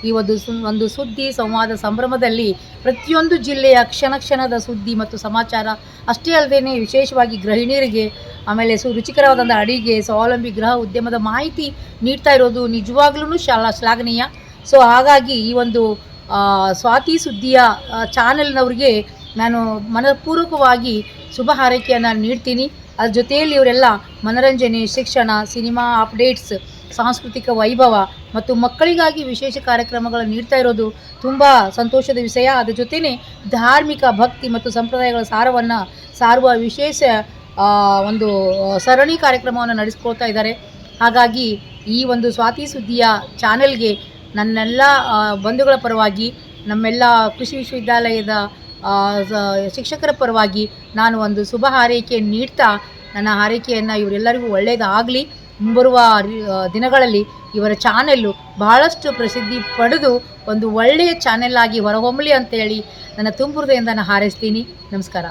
ಈ ಒಂದು ಸುದ್ದಿ ಸಂವಾದ ಸಂಭ್ರಮದಲ್ಲಿ ಪ್ರತಿಯೊಂದು ಜಿಲ್ಲೆಯ ಕ್ಷಣ ಕ್ಷಣದ ಸುದ್ದಿ ಮತ್ತು ಸಮಾಚಾರ ಅಷ್ಟೇ ಅಲ್ಲದೆ ವಿಶೇಷವಾಗಿ ಗೃಹಿಣಿಯರಿಗೆ ಆಮೇಲೆ ರುಚಿಕರವಾದಂಥ ಅಡಿಗೆ ಸ್ವಾವಲಂಬಿ ಗೃಹ ಉದ್ಯಮದ ಮಾಹಿತಿ ನೀಡ್ತಾ ಇರೋದು ನಿಜವಾಗ್ಲೂ ಶ್ಲಾಘನೀಯ. ಸೊ ಹಾಗಾಗಿ ಈ ಒಂದು ಸ್ವಾತಿ ಸುದ್ದಿಯ ಚಾನೆಲ್ನವ್ರಿಗೆ ನಾನು ಮನಪೂರ್ವಕವಾಗಿ ಶುಭ ಹಾರೈಕೆಯನ್ನು ನೀಡ್ತೀನಿ. ಅದ್ರ ಜೊತೆಯಲ್ಲಿ ಇವರೆಲ್ಲ ಮನರಂಜನೆ, ಶಿಕ್ಷಣ, ಸಿನಿಮಾ ಅಪ್ಡೇಟ್ಸ್, ಸಾಂಸ್ಕೃತಿಕ ವೈಭವ ಮತ್ತು ಮಕ್ಕಳಿಗಾಗಿ ವಿಶೇಷ ಕಾರ್ಯಕ್ರಮಗಳನ್ನು ನೀಡ್ತಾ ಇರೋದು ತುಂಬ ಸಂತೋಷದ ವಿಷಯ. ಅದ್ರ ಜೊತೆಯೇ ಧಾರ್ಮಿಕ, ಭಕ್ತಿ ಮತ್ತು ಸಂಪ್ರದಾಯಗಳ ಸಾರವನ್ನು ಸಾರುವ ವಿಶೇಷ ಒಂದು ಸರಣಿ ಕಾರ್ಯಕ್ರಮವನ್ನು ನಡೆಸ್ಕೊಳ್ತಾ ಇದ್ದಾರೆ. ಹಾಗಾಗಿ ಈ ಒಂದು ಸ್ವಾತಿ ಸುದ್ದಿಯ ಚಾನೆಲ್ಗೆ ನನ್ನೆಲ್ಲ ಬಂಧುಗಳ ಪರವಾಗಿ, ನಮ್ಮೆಲ್ಲ ಕೃಷಿ ವಿಶ್ವವಿದ್ಯಾಲಯದ ಶಿಕ್ಷಕರ ಪರವಾಗಿ ನಾನು ಒಂದು ಶುಭ ಹಾರೈಕೆಯನ್ನು ನೀಡ್ತಾ, ನನ್ನ ಹಾರೈಕೆಯನ್ನು ಇವರೆಲ್ಲರಿಗೂ ಒಳ್ಳೆಯದಾಗಲಿ, ಮುಂಬರುವ ದಿನಗಳಲ್ಲಿ ಇವರ ಚಾನೆಲ್ಲು ಬಹಳಷ್ಟು ಪ್ರಸಿದ್ಧಿ ಪಡೆದು ಒಂದು ಒಳ್ಳೆಯ ಚಾನೆಲ್ ಆಗಿ ಹೊರಹೊಮ್ಮಲಿ ಅಂತೇಳಿ ನನ್ನ ತುಂಬ ಹೃದಯದಿಂದ ನಾನು ಹಾರೈಸ್ತೀನಿ. ನಮಸ್ಕಾರ.